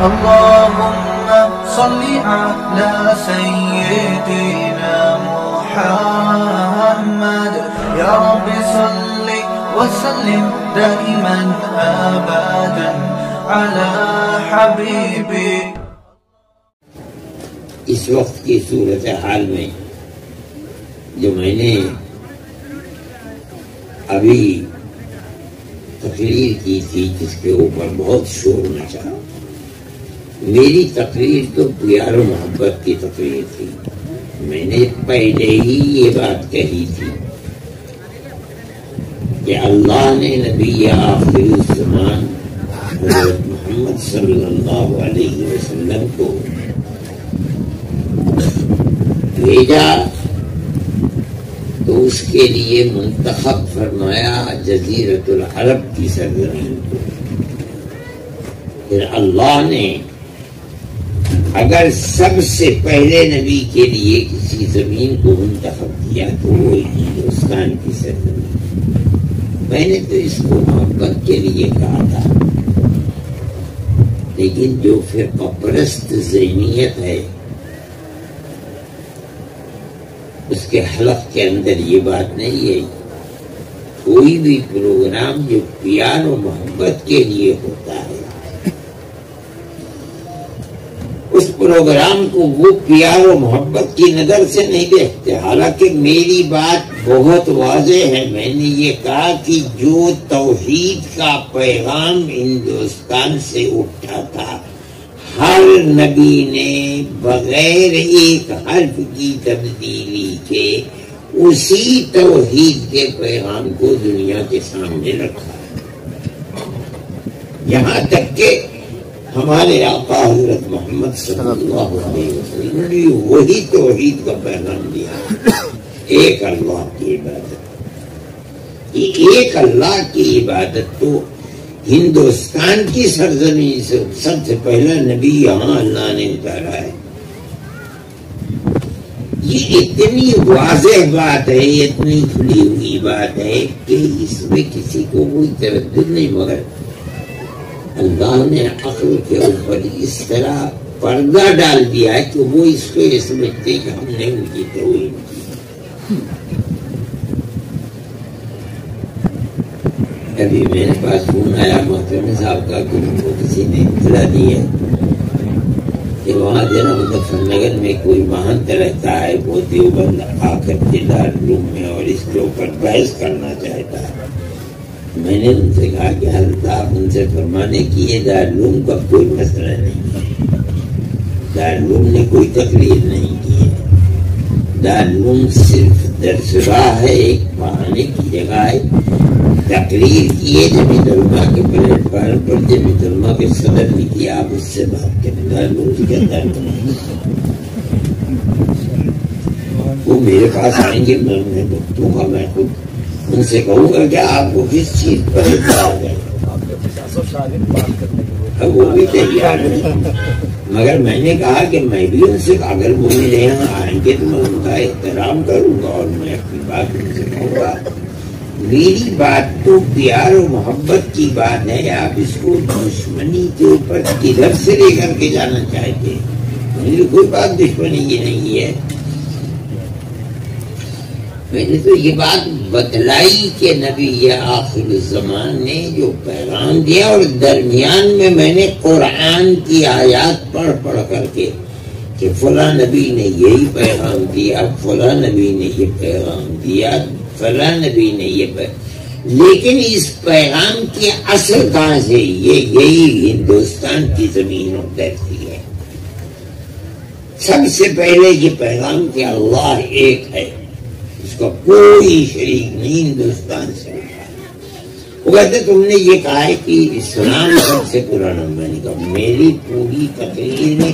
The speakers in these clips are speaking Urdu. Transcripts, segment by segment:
اللهم صل على سيدنا محمد يا رب صل وسلم دائما أبدا على حبيبي. اس وقت کی صورتحال میں جو میں نے ابھی تقریر کی تھی جس کے اوپر بہت شور مچا، میری تقریر تو پیار و محبت کی تقریر تھی. میں نے پہلے ہی یہ بات کہی تھی کہ اللہ نے نبی آخر الزمان حضرت محمد صلی اللہ علیہ وسلم کو بھیجا تو اس کے لیے منتخب فرمایا جزیرۃ العرب کی سرزمین کو. پھر اللہ نے اگر سب سے پہلے نبی کے لیے کسی زمین کو منتخب کیا تو وہ ہندوستان کی سرزمین. میں نے تو اس کو محبت کے لیے کہا تھا، لیکن جو فرقہ پرست ذہنیت ہے اس کے حلق کے اندر یہ بات نہیں ہے. کوئی بھی پروگرام جو پیار و محبت کے لیے ہوتا ہے اس پروگرام کو وہ پیار و محبت کی نظر سے نہیں دیکھتے. حالانکہ میری بات بہت واضح ہے. میں نے یہ کہا کہ جو توحید کا پیغام ہندوستان سے اٹھا تھا، ہر نبی نے بغیر ایک حرف کی تبدیلی کے اسی توحید کے پیغام کو دنیا کے سامنے رکھا. یہاں تک کہ ہمارے آقا حضرت محمد صلی اللہ علیہ وسلم نے وہی توحید کا پیغام دیا، ایک اللہ کی عبادت. ایک اللہ کی عبادت تو ہندوستان کی سرزمین سے سب سے پہلا نبی یہاں اللہ نے اتارا ہے. یہ اتنی واضح بات ہے، اتنی کھلی ہوئی بات ہے کہ اس میں کسی کو کوئی تردد نہیں، مگر اللہ نے عقل کے اوپر اس طرح پردہ ڈال دیا ہے کہ وہ اس کو یہ سمجھتے کہ ہم نے ان کی توہین کی. ابھی میرے پاس فون آیا محترم صاحب کا کہ ان کو کسی نے اطلاع دی ہے کہ وہاں جناب مظفر نگر میں کوئی مہنت رہتا ہے، وہ دیوبند آ کر کے دارالعلوم میں اور اس کے اوپر بحث کرنا چاہتا ہے. میں نے ان سے کہا کہ حضرت آپ ان سے فرمانے کی یہ دارالعلوم کا کوئی مسئلہ نہیں ہے. دارالعلوم نے کوئی تقریر نہیں کی ہے. دارالعلوم صرف درسگاہ ہے، ایک پڑھانے کی جگہ ہے. تقریر کی ہے جمعیت علماء کے پلیٹ فارم پر، جمعیت علماء کے صدر نے کیا، آپ اس سے بات کریں. دارالعلوم سے کہتا ہے وہ میرے پاس آئیں گے، میں انہیں بتوں گا، میں خود ان سے کہوں گا کہ آپ کو کس چیز پر اعتراض ہے. وہ بھی تیار ہے، مگر میں نے کہا کہ میں بھی ان سے اگر وہ میرے یہاں آئیں گے تو میں ان کا احترام کروں گا اور میں اپنی بات ان سے کہوں گا. میری بات تو پیار و محبت کی بات ہے. آپ اس کو دشمنی کے اوپر کدھر سے لے کر کے جانا چاہتے ہیں؟ میری کوئی بات دشمنی کی نہیں ہے. میں نے تو یہ بات بتلائی کہ نبی آخر الزمان نے جو پیغام دیا، اور درمیان میں نے قرآن کی آیات پڑھ کر کے کہ فلاں نبی نے یہی پیغام دیا، فلاں نبی نے یہ پیغام دیا، فلاں نبی نے یہ لیکن اس پیغام کی اصل کہاں سے؟ یہی ہندوستان کی زمین اور دھرتی ہے. سب سے پہلے یہ پیغام کہ اللہ ایک ہے، اس کا کوئی شریک نہیں، ہندوستان سے. وہ کہتے تم نے یہ کہا ہے کہ اسلام سب سے پرانا. میں نے کہا میری پوری تقریر میں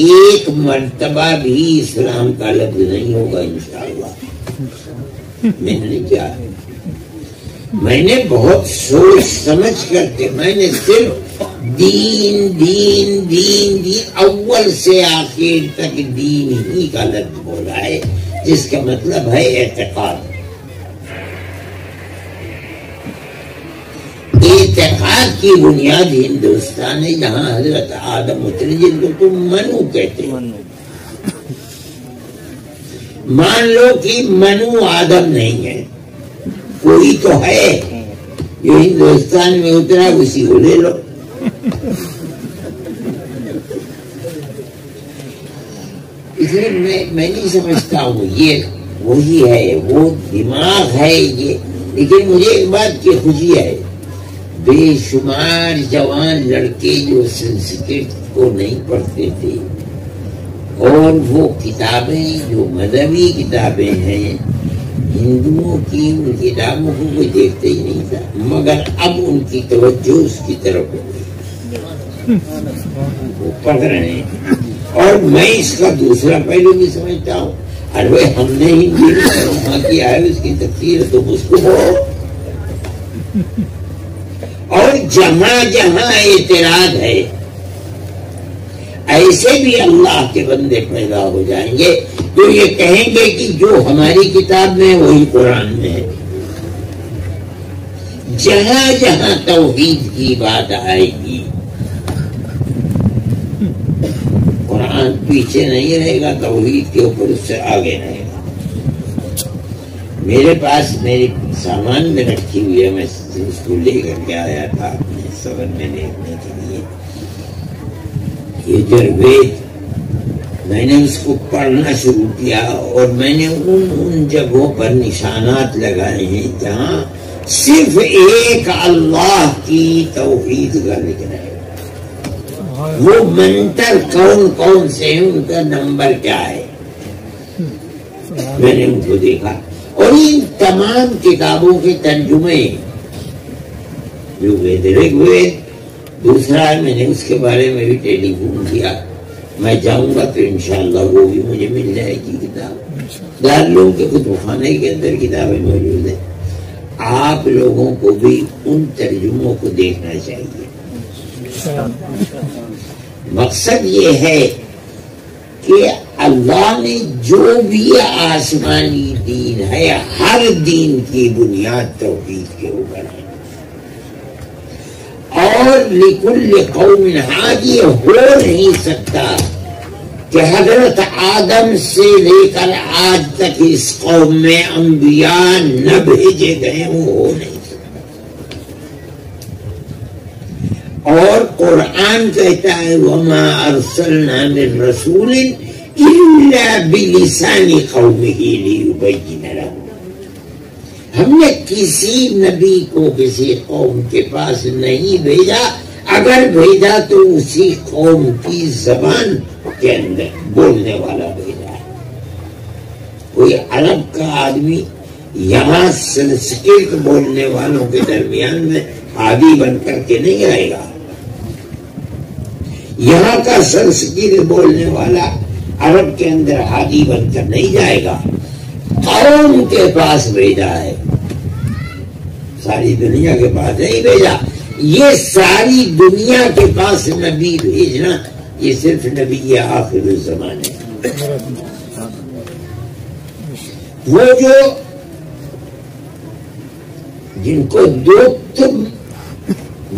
ایک مرتبہ بھی اسلام کا لفظ نہیں ہوگا انشاءاللہ. میں نے کیا ہے، میں نے بہت سوچ سمجھ کر کے میں نے صرف دین دین دین دین اول سے آخر تک دین ہی کا لفظ بولا ہے، جس کا مطلب ہے اعتقاد. اعتقاد کی بنیاد ہندوستان ہے، جہاں حضرت آدم اترے جن کو تم منو کہتے ہو. مان لو کہ منو آدم نہیں ہے، کوئی تو ہے جو ہندوستان میں اترا، اسی کو لے لو. اس لیے میں نہیں سمجھتا ہوں یہ وہی ہے، وہ دماغ ہے یہ. لیکن مجھے ایک بات کی خوشی ہے، بے شمار جوان لڑکے جو سنسکرت کو نہیں پڑھتے تھے، اور وہ کتابیں جو مذہبی کتابیں ہیں ہندوؤں کی، ان کتابوں کو کوئی دیکھتے ہی نہیں تھا، مگر اب ان کی توجہ اس کی طرف ہو گئی، وہ پڑھ رہے ہیں. اور میں اس کا دوسرا پہلو بھی سمجھتا ہوں، ارے ہم نے ہندی میں وہاں کیا ہے اس کی تفسیر، تم اس کو پڑھو. اور جہاں جہاں اعتراض ہے ایسے بھی اللہ کے بندے پیدا ہو جائیں گے تو یہ کہیں گے کہ جو ہماری کتاب میں وہی قرآن میں ہے. جہاں جہاں توحید کی بات آئے گی قرآن پیچھے نہیں رہے گا، توحید کے اوپر اس سے آگے رہے گا. میرے پاس میری سامان میں رکھی ہوئی ہے، میں اس کو لے کر کے آیا تھا اپنے سفر میں دیکھنے کے لیے. یہ جروید میں نے اس کو پڑھنا شروع کیا اور میں نے ان جگہوں پر نشانات لگائے ہیں جہاں صرف ایک اللہ کی توحید کا ذکر ہے. وہ منتر کون کون سے ہیں، ان کا نمبر کیا ہے، میں نے ان کو دیکھا. اور ان تمام کتابوں کے ترجمے جو وید دوسرا ہے، میں نے اس کے بارے میں بھی ٹیلی فون کیا. میں جاؤں گا تو انشاءاللہ وہ بھی مجھے مل جائے گی کتاب. دارالعلوم کے کتب خانے کے اندر کتابیں موجود ہیں. آپ لوگوں کو بھی ان ترجموں کو دیکھنا چاہیے. مقصد یہ ہے کہ اللہ نے جو بھی آسمانی دین ہے، ہر دین کی بنیاد توحید کے اوپر ہے. اور لکل قوم ہاد یہ ہو نہیں سکتا کہ حضرت آدم سے لے کر آج تک اس قوم میں انبیاء نہ بھیجے گئے، وہ ہو نہیں سکتا. اور قرآن کہتا ہے وَمَا أَرْسَلْنَا مِن رَسُولٍ إِلَّا بِلِسَانِ قَوْمِهِ لِيُبَيِّنَ لَهُمْ. ہم نے کسی نبی کو کسی قوم کے پاس نہیں بھیجا، اگر بھیجا تو اسی قوم کی زبان کے اندر بولنے والا بھیجا ہے. کوئی عرب کا آدمی یہاں سنسکرت بولنے والوں کے درمیان میں عادی بن کر کے نہیں آئے گا. یہاں کا سنسکرت بولنے والا عرب کے اندر ہادی بن کر نہیں جائے گا. قوم کے پاس بھیجا ہے، ساری دنیا کے پاس نہیں بھیجا. یہ ساری دنیا کے پاس نبی بھیجنا یہ صرف نبی آخر الزمان ہے. وہ جو جن کو دو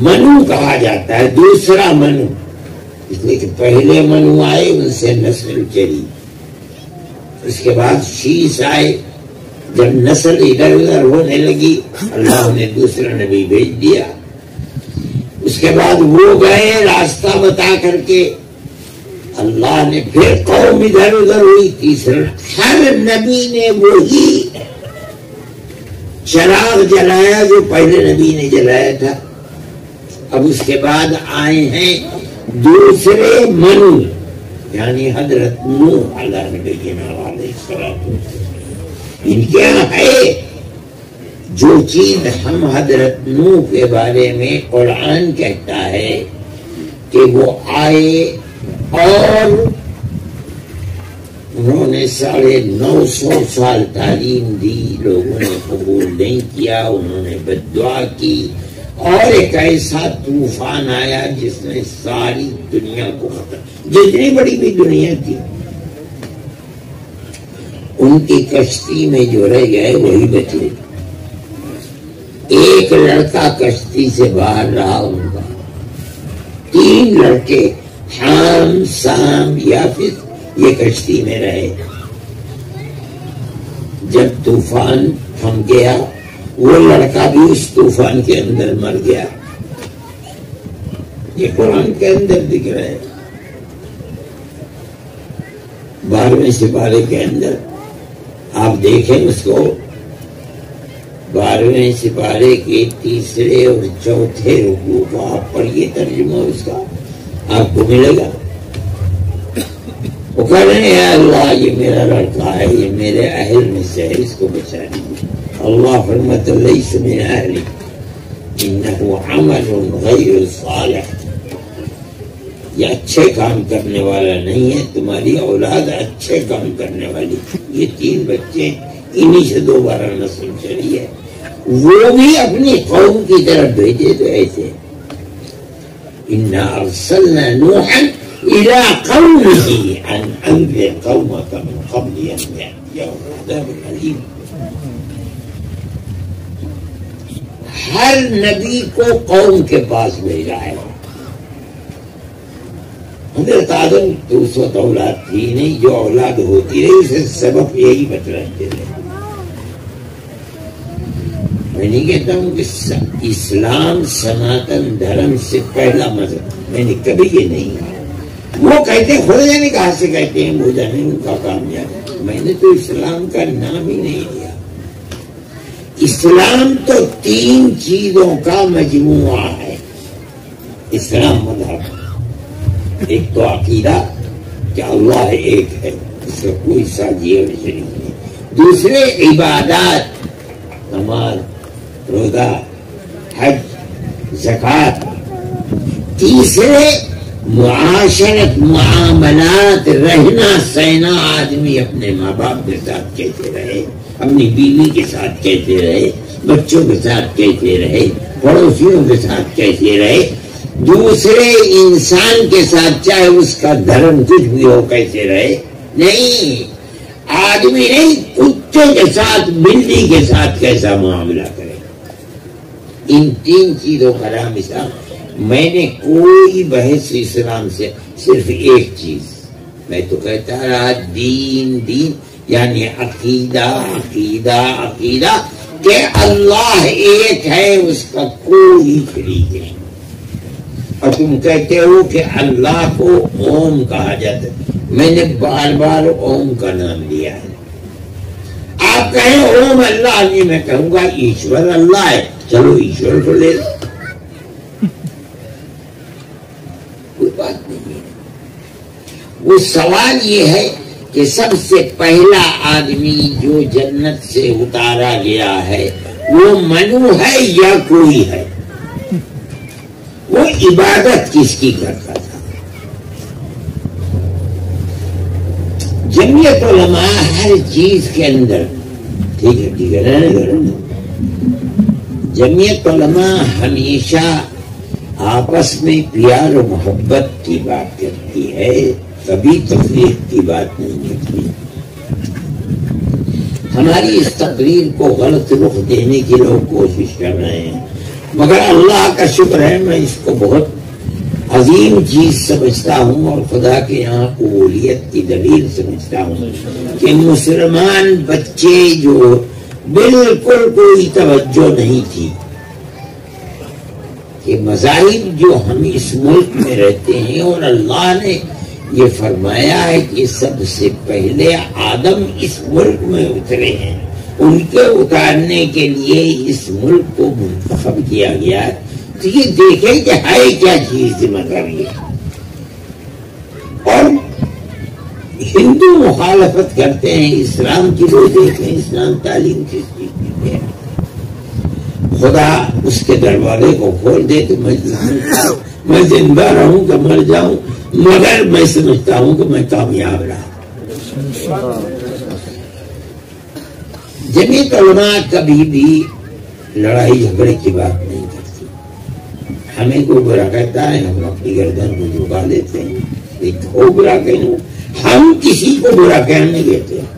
منو کہا جاتا ہے، دوسرا منو، اس لیے کہ پہلے منو آئے ان سے نسل چلی، اس کے بعد شیش آئے. جب نسل ادھر ادھر ہونے لگی اللہ نے دوسرا نبی بھیج دیا. اس کے بعد وہ گئے راستہ بتا کر کے، اللہ نے پھر قوم ادھر ادھر ہوئی. تیسرا ہر نبی نے وہی چراغ جلایا جو پہلے نبی نے جلایا تھا. اب اس کے بعد آئے ہیں دوسرے منو، یعنی حضرت نوح علیہ نبینا علیہ السلام. ان کے یہاں ہے جو چیز ہم حضرت نوح کے بارے میں قرآن کہتا ہے کہ وہ آئے اور انہوں نے 950 سال تعلیم دی، لوگوں نے قبول نہیں کیا، انہوں نے بددعا کی، اور ایک ایسا طوفان آیا جس نے ساری دنیا کو ختم، جتنی بڑی بھی دنیا تھی. ان کی کشتی میں جو رہ گئے وہی بچے، ایک لڑکا کشتی سے باہر رہا ان کا، 3 لڑکے حام، سام، یافت یہ کشتی میں رہے۔ جب طوفان تھم گیا وہ لڑکا بھی اس طوفان کے اندر مر گیا۔ یہ قرآن کے اندر دکھ رہا ہے۔ 12ویں سپارے کے اندر آپ دیکھیں اس کو، 12ویں سپارے کے 3 اور 4 رکوع کو آپ پڑھیے، ترجمہ اس کا آپ کو ملے گا۔ وہ کہہ رہے ہیں اے اللہ یہ میرا لڑکا ہے، یہ میرے اہل میں سے ہے، اس کو بچا دیجیے۔ اللہ فرماتا لیس من اہلک انہ عمل غیر صالح، یہ اچھے کام کرنے والا نہیں ہے، تمہاری اولاد اچھے کام کرنے والی۔ یہ 3 بچے انہی سے دوبارہ نسل چلی ہے، وہ بھی اپنی قوم کی طرف بھیجے تو ایسے انا ارسلنا نوحا الى قومه ان انذر قومك من قبل ان يأتيهم عذاب الیم۔ ہر نبی کو قوم کے پاس بھیجا ہے۔ حضرت آدم تو اس وقت اولاد تھی نہیں، جو اولاد ہوتی رہی اسے سبب یہی بتلاتے رہے۔ میں نہیں کہتا ہوں کہ اسلام سناتن دھرم سے پہلا مذہب، میں نے کبھی یہ نہیں کہا۔ وہ کہتے خدا جانے کہاں سے کہتے ہیں، وہ جانے ان کا کامیاب۔ میں نے تو اسلام کا نام ہی نہیں لیا۔ اسلام تو 3 چیزوں کا مجموعہ ہے۔ اسلام مذہب، ایک تو عقیدہ کہ اللہ ایک ہے، اس کا کوئی ساجی اور شریک نہیں۔ دوسرے عبادات، نماز، روزہ، حج، زکوٰۃ۔ تیسرے معاشرت، معاملات، رہنا سہنا، آدمی اپنے ماں باپ کے ساتھ کیسے رہے، اپنی بیوی کے ساتھ کیسے رہے، بچوں کے ساتھ کیسے رہے، پڑوسیوں کے ساتھ کیسے رہے، دوسرے انسان کے ساتھ چاہے اس کا دھرم کچھ بھی ہو کیسے رہے۔ نہیں، آدمی نہیں، کتے کے ساتھ، بلی کے ساتھ کیسا معاملہ کرے۔ ان 3 چیزوں کا نام اسلام۔ میں نے کوئی بحث اسلام سے صرف ایک چیز، میں تو کہتا رہا دین دین، یعنی عقیدہ عقیدہ عقیدہ کہ اللہ ایک ہے، اس کا کوئی شریک نہیں۔ اور تم کہتے ہو کہ اللہ کو اوم کہا جاتا ہے، میں نے بار بار اوم کا نام لیا ہے۔ آپ کہیں اوم اللہ نہیں، میں کہوں گا ایشور اللہ ہے، چلو ایشور کو لے لو، کوئی بات نہیں ہے۔ وہ سوال یہ ہے کہ سب سے پہلا آدمی جو جنت سے اتارا گیا ہے وہ منو ہے یا کوئی ہے؟ وہ عبادت کس کی کرتا تھا؟ جمعیت علماء ہر چیز کے اندر، ٹھیک ہے رہنے، جمعیت علماء ہمیشہ آپس میں پیار و محبت کی بات کرتی ہے، کبھی تفریق کی بات نہیں کرتی۔ ہماری اس تقریر کو غلط رخ دینے کی لوگ کوشش کر رہے ہیں، مگر اللہ کا شکر ہے میں اس کو بہت عظیم چیز سمجھتا ہوں اور خدا کے یہاں قبولیت کی دلیل سمجھتا ہوں کہ مسلمان بچے جو بالکل کوئی توجہ نہیں تھی کہ مذاہب جو ہم اس ملک میں رہتے ہیں، اور اللہ نے یہ فرمایا ہے کہ سب سے پہلے آدم اس ملک میں اترے ہیں، ان کے اتارنے کے لیے اس ملک کو منتخب کیا گیا ہے۔ تو یہ دیکھیں کہ ہے کیا چیز مطلب یہ، اور ہندو مخالفت کرتے ہیں اسلام کی، وہ دیکھیں اسلام تعلیم کس چیز کی ہے۔ خدا اس کے دروازے کو کھول دے تو میں زندہ رہوں کہ مر جاؤں، مگر میں سمجھتا ہوں کہ میں کامیاب رہا۔ جمعیت علماء کبھی بھی لڑائی جھگڑے کی بات نہیں کرتی۔ ہمیں کوئی برا کہتا ہے ہم اپنی گردن کو جھکا لیتے ہیں، ایک ہو برا کہوں، ہم کسی کو برا کہنے دیتے ہیں۔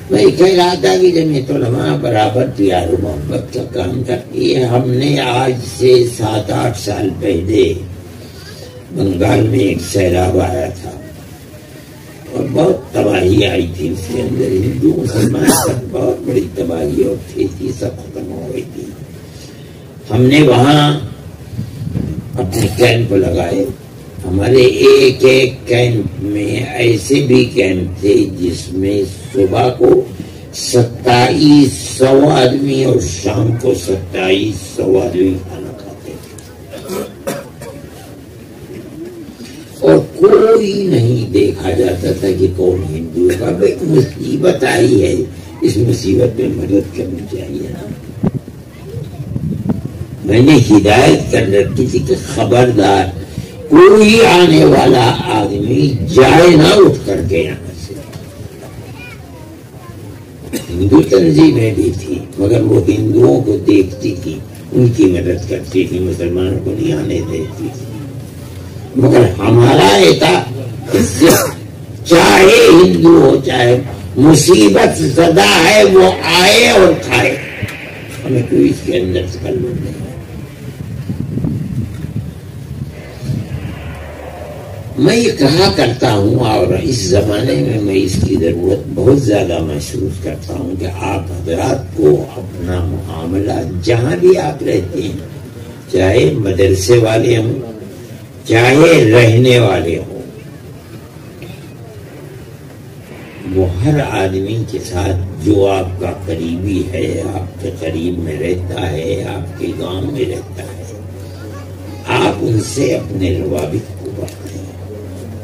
میں کہہ رہا تھا کہ جمعیت علماء برابر پیار و محبت کا کام کرتی ہے. ہم نے آج سے 7-8 سال پہلے بنگال میں ایک سیلاب آیا تھا اور بہت تباہی آئی تھی. اس کے اندر ہندو مسلمان تک بہت بڑی تباہی اور کھیتی سب ختم ہو گئی تھی. ہم نے وہاں اپنے کیمپ لگائے. ہمارے ایک ایک کیمپ میں ایسے بھی کیمپ تھے جس میں صبح کو 2700 آدمی اور شام کو 2700 آدمی کھانا کھاتے تھے اور کوئی نہیں دیکھا جاتا تھا کہ کون ہندو ہے. اب ایک مصیبت آئی ہے, اس مصیبت میں مدد کرنی چاہیے نا. میں نے ہدایت کر رکھی تھی کہ خبردار کوئی آنے والا آدمی جائے نہ اٹھ کر کے یہاں سے. ہندو تنظیمیں بھی تھی مگر وہ ہندوؤں کو دیکھتی تھی, ان کی مدد کرتی تھی, مسلمانوں کو نہیں آنے دیتی تھی. مگر ہمارا یہ تھا کہ چاہے ہندو ہو چاہے مصیبت زدہ ہے وہ آئے اور کھائے, ہمیں کوئی اس کے اندر تکلف نہیں. میں یہ کہا کرتا ہوں اور اس زمانے میں اس کی ضرورت بہت زیادہ محسوس کرتا ہوں کہ آپ حضرات کو اپنا معاملہ جہاں بھی آپ رہتے ہیں, چاہے مدرسے والے ہوں چاہے رہنے والے ہوں, وہ ہر آدمی کے ساتھ جو آپ کا قریبی ہے, آپ کے قریب میں رہتا ہے, آپ کے گاؤں میں رہتا ہے, آپ ان سے اپنے روابط کو بڑھائیں.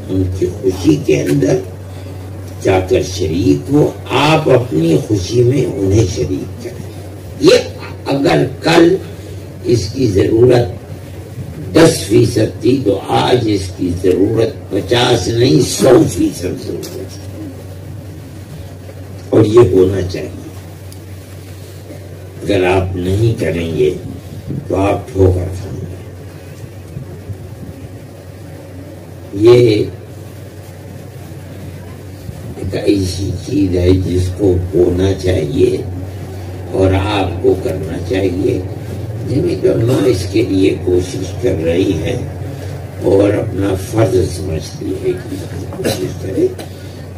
ان کی خوشی کے اندر جا کر شریک ہو, آپ اپنی خوشی میں انہیں شریک کریں. یہ اگر کل اس کی ضرورت 10% تھی تو آج اس کی ضرورت 50 نہیں 100% ضرورت ہے, اور یہ ہونا چاہیے. اگر آپ نہیں کریں گے تو آپ ٹھوکر کھائیں گے. یہ ایک ایسی چیز ہے جس کو ہونا چاہیے اور آپ کو کرنا چاہیے. جمعیت علماء اس کے لیے کوشش کر رہی ہے اور اپنا فرض سمجھتی ہے کہ کوشش کرے.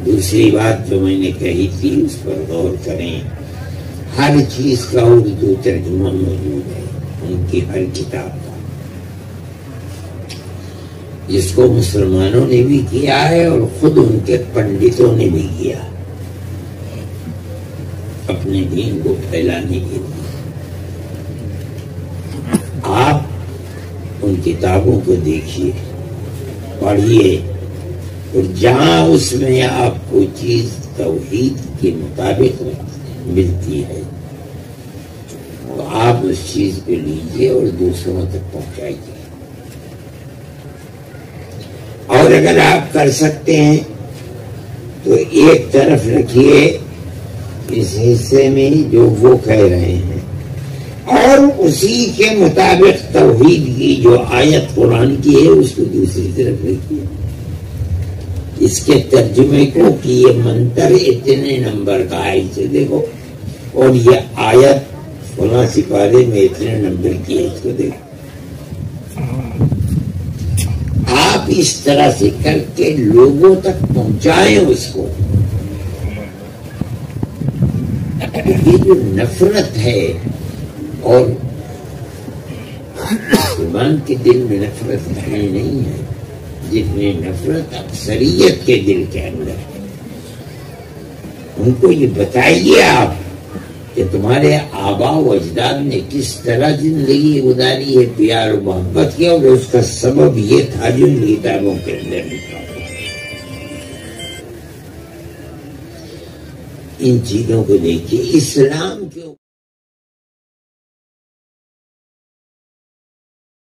دوسری بات جو میں نے کہی تھی اس پر غور کریں. ہر چیز کا اردو ترجمہ موجود ہے, ان کی ہر کتاب کا, جس کو مسلمانوں نے بھی کیا ہے اور خود ان کے پنڈتوں نے بھی کیا اپنے دین کو پھیلانے کے لیے. آپ ان کتابوں کو دیکھیے, پڑھیے, اور جہاں اس میں آپ کو چیز توحید کے مطابق ملتی ہے تو آپ اس چیز کو لیجیے اور دوسروں تک پہنچائیے. اور اگر آپ کر سکتے ہیں تو ایک طرف رکھیے اس حصے میں جو وہ کہہ رہے ہیں, اور اسی کے مطابق توحید کی جو آیت قرآن کی ہے اس کو دوسری طرف رکھیے. اس کے ترجمے کو کہ یہ منتر اتنے نمبر کا ہے اسے دیکھو, اور یہ آیت فلاں سپارے میں اتنے نمبر کی ہے اس کو دیکھو. آپ اس طرح سے کر کے لوگوں تک پہنچائیں اس کو. یہ جو نفرت ہے, اور مسلمان کے دل میں نفرت ہے نہیں ہے جتنی نفرت اکثریت کے دل کے اندر ہے. ان کو یہ بتائیے آپ کہ تمہارے آبا و اجداد نے کس طرح زندگی گزاری ہے, پیار و محبت کیا, اور اس کا سبب یہ تھا جو ان کتابوں کے اندر لکھا. ان چیزوں کو دیکھیے. اسلام کے